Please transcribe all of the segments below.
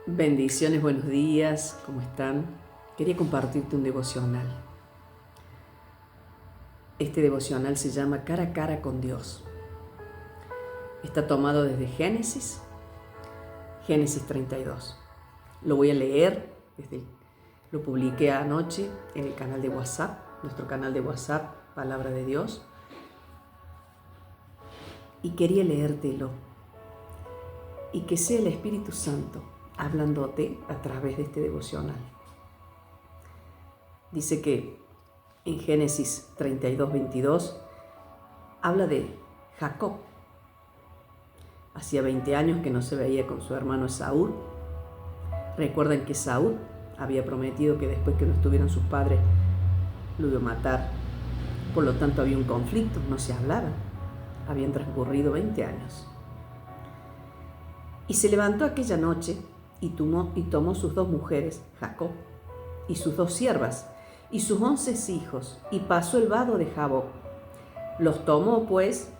Bendiciones, buenos días, ¿cómo están? Quería compartirte un devocional. Este devocional se llama Cara a cara con Dios. Está tomado desde Génesis 32. Lo voy a leer, lo publiqué anoche en el canal de WhatsApp, nuestro canal de WhatsApp, Palabra de Dios. Y quería leértelo. Y que sea el Espíritu Santo hablándote a través de este devocional. Dice que en Génesis 22 habla de Jacob. Hacía 20 años que no se veía con su hermano Esaú. Recuerdan que Esaú había prometido que después que no estuvieran sus padres lo iba a matar. Por lo tanto había un conflicto, no se hablaban. Habían transcurrido 20 años. Y se levantó aquella noche y tomó sus 2 mujeres, Jacob, y sus 2 siervas, y sus 11 hijos, y pasó el vado de Jaboc. Los tomó, pues,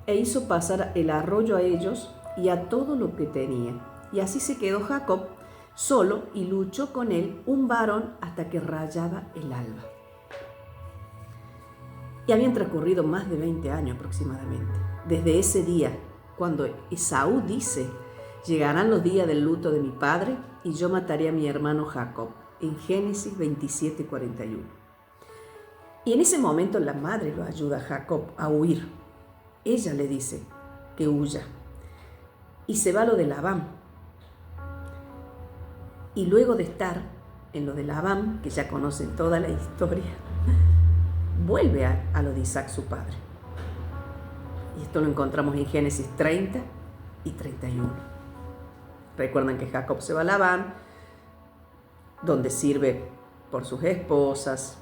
e hizo pasar el arroyo a ellos y a todo lo que tenía. Y así se quedó Jacob solo, y luchó con él un varón hasta que rayaba el alba. Y habían transcurrido más de 20 años aproximadamente, desde ese día, cuando Esaú dice: llegarán los días del luto de mi padre, y yo mataré a mi hermano Jacob, en Génesis 27:41. Y en ese momento la madre lo ayuda a Jacob a huir. Ella le dice que huya. Y se va a lo de Labán. Y luego de estar en lo de Labán, que ya conocen toda la historia, vuelve a lo de Isaac, su padre. Y esto lo encontramos en Génesis 30 y 31. Recuerdan que Jacob se va a Labán, donde sirve por sus esposas.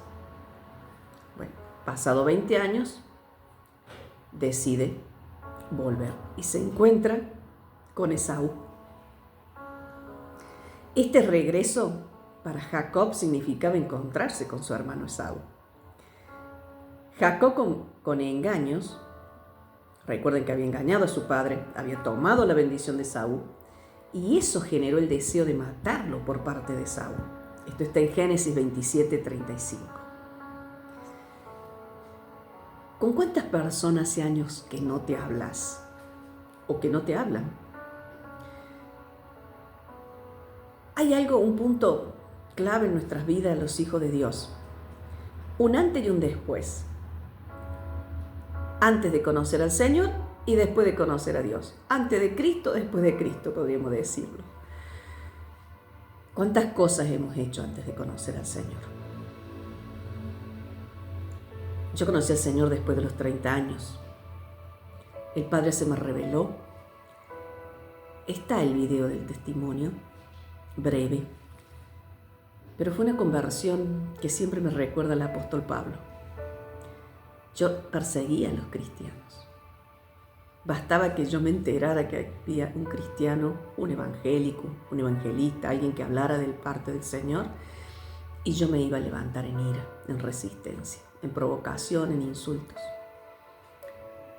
Bueno, pasado 20 años, decide volver y se encuentra con Esaú. Este regreso para Jacob significaba encontrarse con su hermano Esaú. Jacob con engaños, recuerden que había engañado a su padre, había tomado la bendición de Esaú, y eso generó el deseo de matarlo por parte de Esaú. Esto está en Génesis 27:35. ¿Con cuántas personas hace años que no te hablas o que no te hablan? Hay un punto clave en nuestras vidas, los hijos de Dios. Un antes y un después. Antes de conocer al Señor y después de conocer a Dios. Antes de Cristo, después de Cristo, podríamos decirlo. ¿Cuántas cosas hemos hecho antes de conocer al Señor? Yo conocí al Señor después de los 30 años. El Padre se me reveló. Está el video del testimonio, breve, pero fue una conversión que siempre me recuerda al apóstol Pablo. Yo perseguía a los cristianos. Bastaba que yo me enterara que había un cristiano, un evangélico, un evangelista, alguien que hablara de parte del Señor, y yo me iba a levantar en ira, en resistencia, en provocación, en insultos.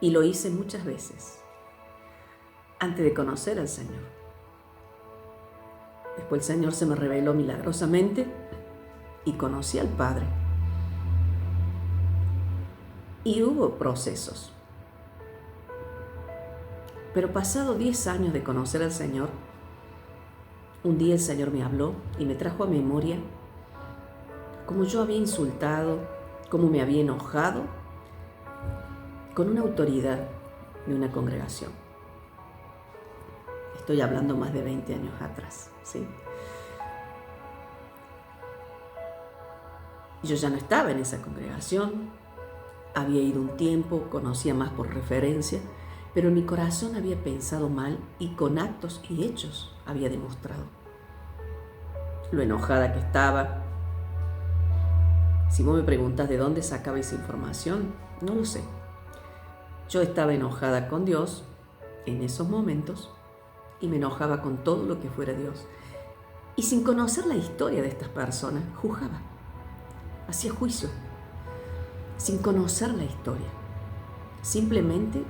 Y lo hice muchas veces, antes de conocer al Señor. Después el Señor se me reveló milagrosamente y conocí al Padre. Y hubo procesos. Pero pasado 10 años de conocer al Señor, un día el Señor me habló y me trajo a memoria cómo yo había insultado, cómo me había enojado con una autoridad de una congregación. Estoy hablando más de 20 años atrás, ¿sí? Yo ya no estaba en esa congregación, había ido un tiempo, conocía más por referencia, pero en mi corazón había pensado mal y con actos y hechos había demostrado lo enojada que estaba. Si vos me preguntas de dónde sacaba esa información, no lo sé. Yo estaba enojada con Dios en esos momentos y me enojaba con todo lo que fuera Dios. Y sin conocer la historia de estas personas, juzgaba, hacía juicio, sin conocer la historia. Simplemente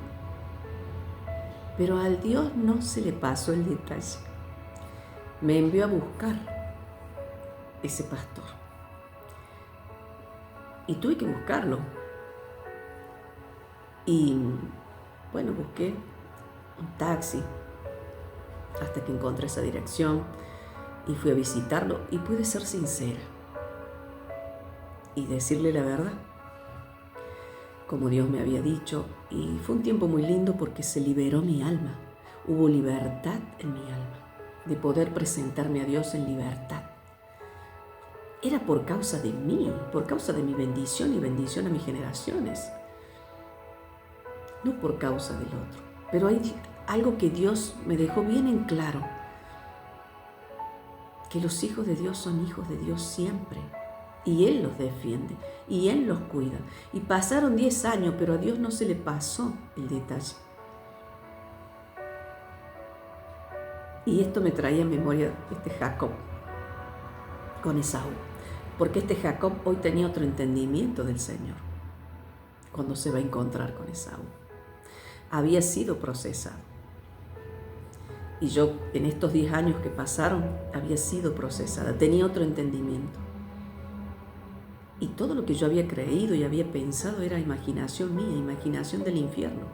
pero al Dios no se le pasó el detalle. me envió a buscar ese pastor. Y tuve que buscarlo. Y bueno, busqué un taxi hasta que encontré esa dirección y fui a visitarlo y pude ser sincera y decirle la verdad, como Dios me había dicho. Y fue un tiempo muy lindo porque se liberó mi alma. Hubo libertad en mi alma de poder presentarme a Dios en libertad. Era por causa de mí, por causa de mi bendición y bendición a mis generaciones, no por causa del otro. Pero hay algo que Dios me dejó bien en claro, que los hijos de Dios son hijos de Dios siempre, y Él los defiende, y Él los cuida. Y pasaron 10 años, pero a Dios no se le pasó el detalle. Y esto me traía en memoria Jacob con Esaú, porque Jacob hoy tenía otro entendimiento del Señor cuando se va a encontrar con Esaú. Había sido procesado. Y yo en estos 10 años que pasaron había sido procesada, tenía otro entendimiento. Y todo lo que yo había creído y había pensado era imaginación mía, imaginación del infierno.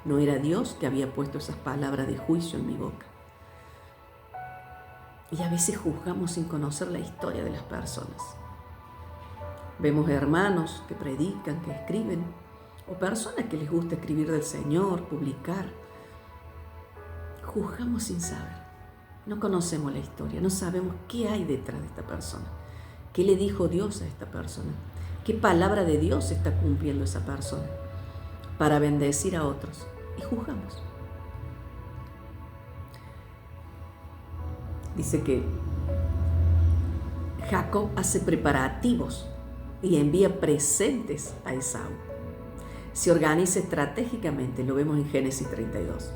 No era Dios que había puesto esas palabras de juicio en mi boca. Y a veces juzgamos sin conocer la historia de las personas. Vemos hermanos que predican, que escriben, o personas que les gusta escribir del Señor, publicar. Juzgamos sin saber. No conocemos la historia, no sabemos qué hay detrás de esta persona. ¿Qué le dijo Dios a esta persona? ¿Qué palabra de Dios está cumpliendo esa persona para bendecir a otros? Y juzgamos. Dice que Jacob hace preparativos y envía presentes a Esaú. Se organiza estratégicamente, lo vemos en Génesis 32.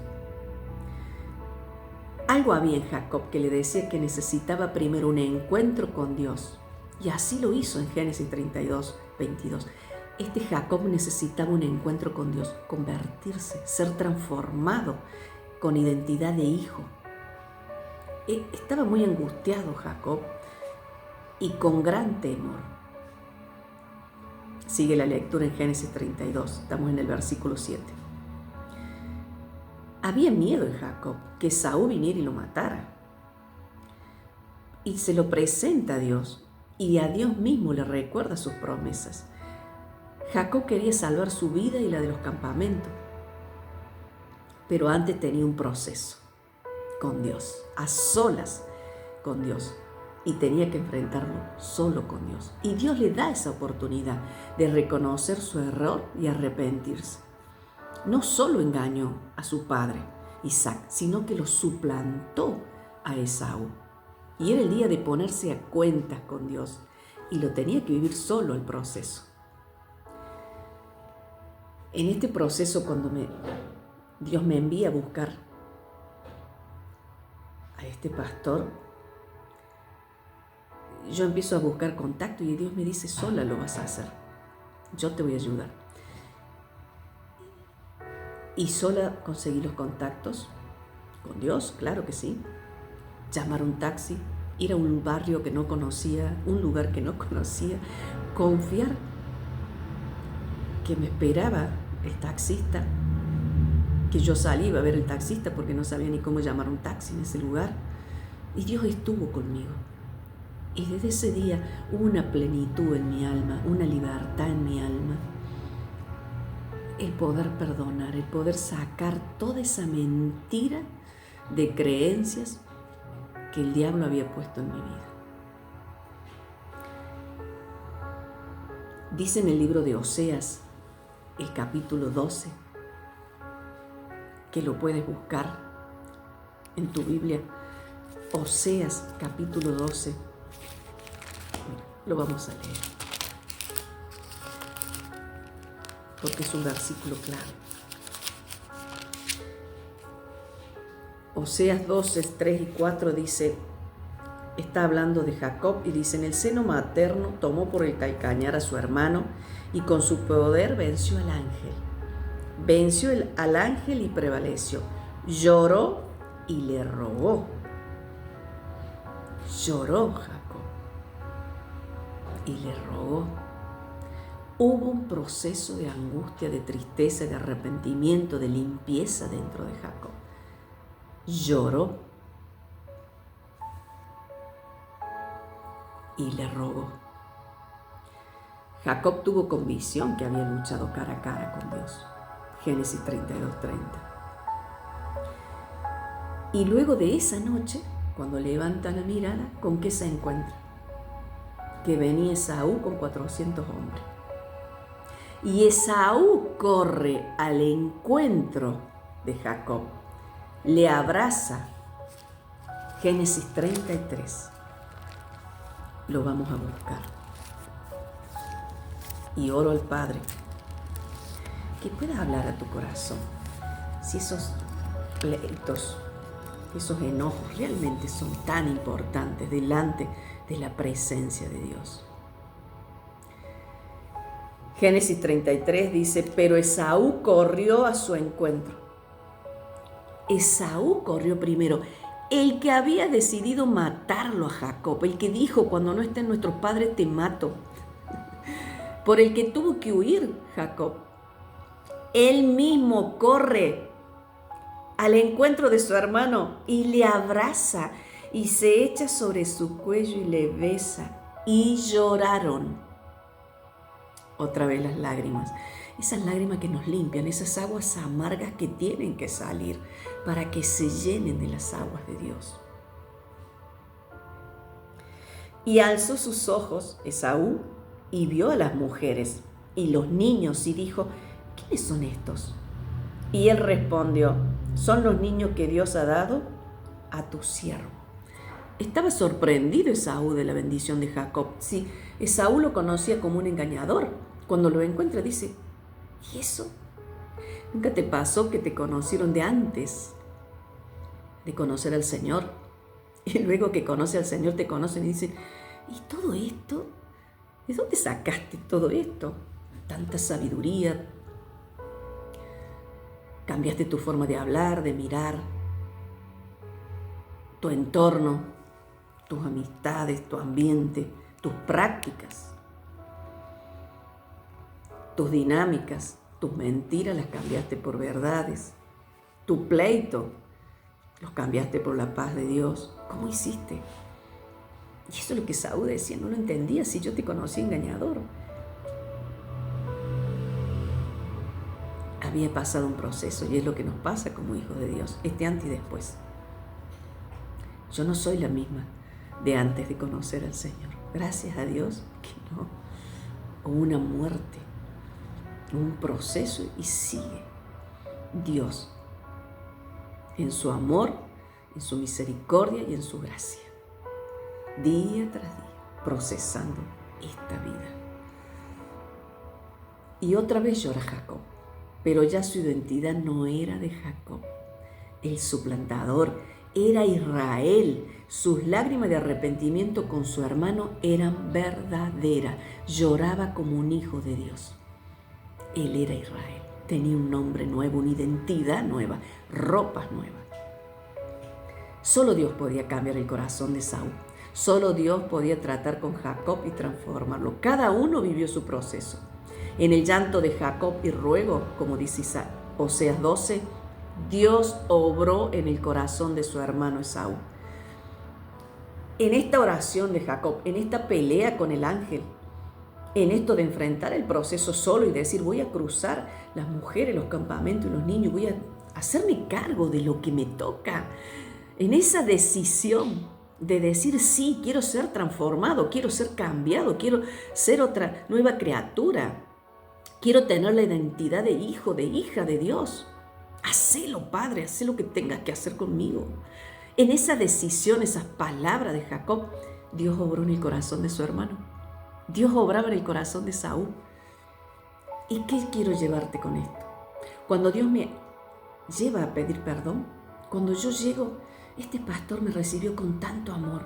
Algo había en Jacob que le decía que necesitaba primero un encuentro con Dios. Y así lo hizo en Génesis 32, 22. Jacob necesitaba un encuentro con Dios, convertirse, ser transformado con identidad de hijo. Estaba muy angustiado Jacob y con gran temor. Sigue la lectura en Génesis 32, estamos en el versículo 7. Había miedo en Jacob que Esaú viniera y lo matara. Y se lo presenta a Dios, y a Dios mismo le recuerda sus promesas. Jacob quería salvar su vida y la de los campamentos, pero antes tenía un proceso con Dios, a solas con Dios, y tenía que enfrentarlo solo con Dios. Y Dios le da esa oportunidad de reconocer su error y arrepentirse. No solo engañó a su padre Isaac, sino que lo suplantó a Esaú. Y era el día de ponerse a cuentas con Dios, y lo tenía que vivir solo el proceso. En este proceso, cuando Dios me envía a buscar a este pastor, yo empiezo a buscar contacto y Dios me dice: sola lo vas a hacer, yo te voy a ayudar. Y sola conseguí los contactos con Dios, claro que sí. Llamar un taxi, ir a un barrio que no conocía, un lugar que no conocía, confiar que me esperaba el taxista, que yo salí a ver el taxista porque no sabía ni cómo llamar un taxi en ese lugar. Y Dios estuvo conmigo. Y desde ese día hubo una plenitud en mi alma, una libertad en mi alma. El poder perdonar, el poder sacar toda esa mentira de creencias que el diablo había puesto en mi vida. Dice en el libro de Oseas, el capítulo 12, que lo puedes buscar en tu Biblia. Oseas, capítulo 12. Lo vamos a leer, porque es un versículo clave. Oseas 12, 3 y 4 dice, está hablando de Jacob y dice: en el seno materno tomó por el calcañar a su hermano y con su poder venció al ángel. Venció al ángel y prevaleció. Lloró y le rogó. Lloró Jacob y le rogó. Hubo un proceso de angustia, de tristeza, de arrepentimiento, de limpieza dentro de Jacob. Lloró y le rogó. Jacob tuvo convicción que había luchado cara a cara con Dios. Génesis 32:30. Y luego de esa noche, cuando levanta la mirada, ¿con qué se encuentra? Que venía Esaú con 400 hombres. Y Esaú corre al encuentro de Jacob, le abraza. Génesis 33. Lo vamos a buscar. Y oro al Padre que pueda hablar a tu corazón. Si esos pleitos, esos enojos realmente son tan importantes delante de la presencia de Dios. Génesis 33 dice, pero Esaú corrió a su encuentro. Esaú corrió primero. El que había decidido matarlo a Jacob, el que dijo, cuando no estén nuestros padres te mato, por el que tuvo que huir Jacob, él mismo corre al encuentro de su hermano y le abraza y se echa sobre su cuello y le besa, y lloraron. Otra vez las lágrimas, esas lágrimas que nos limpian, esas aguas amargas que tienen que salir para que se llenen de las aguas de Dios. Y alzó sus ojos Esaú y vio a las mujeres y los niños y dijo, ¿quiénes son estos? Y él respondió, son los niños que Dios ha dado a tu siervo. Estaba sorprendido Esaú de la bendición de Jacob. Sí, Esaú lo conocía como un engañador. Cuando lo encuentra dice, ¿y eso? ¿Nunca te pasó que te conocieron de antes de conocer al Señor? Y luego que conoce al Señor te conocen y dicen, ¿y todo esto? ¿De dónde sacaste todo esto? Tanta sabiduría. Cambiaste tu forma de hablar, de mirar, tu entorno, tus amistades, tu ambiente, tus prácticas, tus dinámicas, tus mentiras las cambiaste por verdades, tu pleito los cambiaste por la paz de Dios. ¿Cómo hiciste? Y eso es lo que Esaú decía, no lo entendía, si yo te conocí engañador. Había pasado un proceso y es lo que nos pasa como hijos de Dios, antes y después. Yo no soy la misma de antes de conocer al Señor. Gracias a Dios que no. Hubo una muerte, un proceso y sigue Dios en su amor, en su misericordia y en su gracia. Día tras día, procesando esta vida. Y otra vez llora Jacob, pero ya su identidad no era de Jacob. El suplantador era Israel. Sus lágrimas de arrepentimiento con su hermano eran verdaderas. Lloraba como un hijo de Dios. Él era Israel. Tenía un nombre nuevo, una identidad nueva, ropas nuevas. Solo Dios podía cambiar el corazón de Saúl. Solo Dios podía tratar con Jacob y transformarlo. Cada uno vivió su proceso. En el llanto de Jacob y ruego, como dice Oseas 12, Dios obró en el corazón de su hermano Esaú. En esta oración de Jacob, en esta pelea con el ángel, en esto de enfrentar el proceso solo y decir, voy a cruzar las mujeres, los campamentos y los niños, voy a hacerme cargo de lo que me toca. En esa decisión de decir, sí, quiero ser transformado, quiero ser cambiado, quiero ser otra nueva criatura, quiero tener la identidad de hijo, de hija de Dios. Hacelo, Padre, haz lo que tengas que hacer conmigo. En esa decisión, esas palabras de Jacob, Dios obró en el corazón de su hermano. Dios obraba en el corazón de Saúl. ¿Y qué quiero llevarte con esto? Cuando Dios me lleva a pedir perdón, cuando yo llego, este pastor me recibió con tanto amor.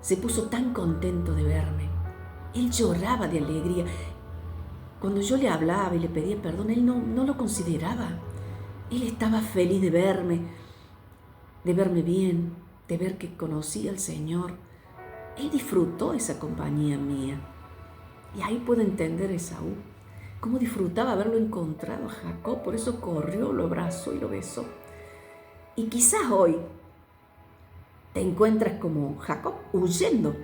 Se puso tan contento de verme. Él lloraba de alegría. Cuando yo le hablaba y le pedía perdón, él no lo consideraba. Él estaba feliz de verme bien, de ver que conocí al Señor. Él disfrutó esa compañía mía. Y ahí puedo entender a Esaú, cómo disfrutaba haberlo encontrado a Jacob, por eso corrió, lo abrazó y lo besó. Y quizás hoy te encuentras como Jacob, huyendo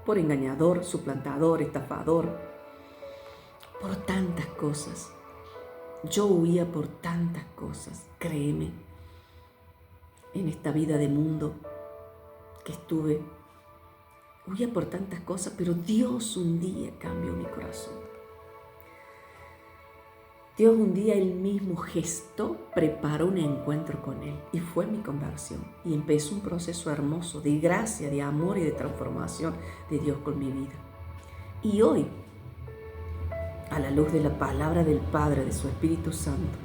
por engañador, suplantador, estafador, por tantas cosas. Yo huía por tantas cosas, créeme, en esta vida de mundo que estuve. Huía por tantas cosas, pero Dios un día cambió mi corazón. Dios un día Él mismo gestó, preparó un encuentro con Él y fue mi conversión. Y empezó un proceso hermoso de gracia, de amor y de transformación de Dios con mi vida. Y hoy, a la luz de la palabra del Padre, de su Espíritu Santo,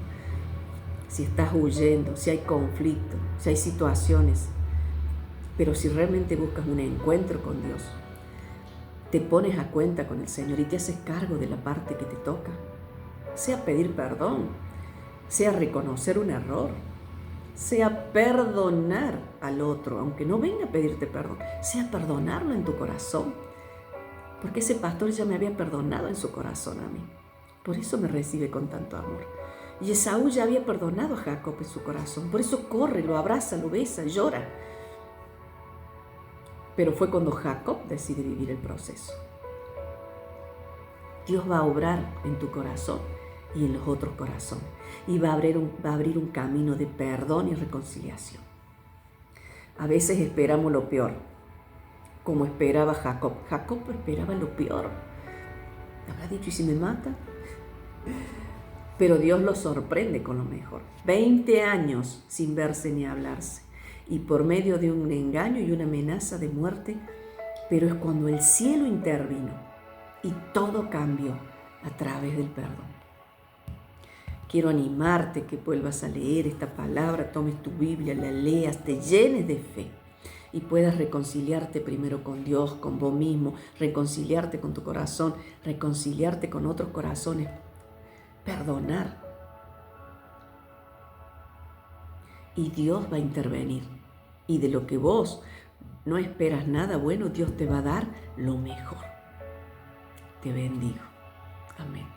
si estás huyendo, si hay conflicto, si hay situaciones, pero si realmente buscas un encuentro con Dios, te pones a cuenta con el Señor y te haces cargo de la parte que te toca, sea pedir perdón, sea reconocer un error, sea perdonar al otro, aunque no venga a pedirte perdón, sea perdonarlo en tu corazón, porque ese pastor ya me había perdonado en su corazón a mí, por eso me recibe con tanto amor. Y Esaú ya había perdonado a Jacob en su corazón, por eso corre, lo abraza, lo besa, llora. Pero fue cuando Jacob decide vivir el proceso. Dios va a obrar en tu corazón y en los otros corazones. Y va a abrir un camino de perdón y reconciliación. A veces esperamos lo peor, como esperaba Jacob. Jacob esperaba lo peor. Habrá dicho, ¿y si me mata? Pero Dios lo sorprende con lo mejor. 20 años sin verse ni hablarse. Y por medio de un engaño y una amenaza de muerte, pero es cuando el cielo intervino y todo cambió a través del perdón. Quiero animarte que vuelvas a leer esta palabra, tomes tu Biblia, la leas, te llenes de fe y puedas reconciliarte primero con Dios, con vos mismo, reconciliarte con tu corazón, reconciliarte con otros corazones, perdonar. Y Dios va a intervenir. Y de lo que vos no esperas nada bueno, Dios te va a dar lo mejor. Te bendigo. Amén.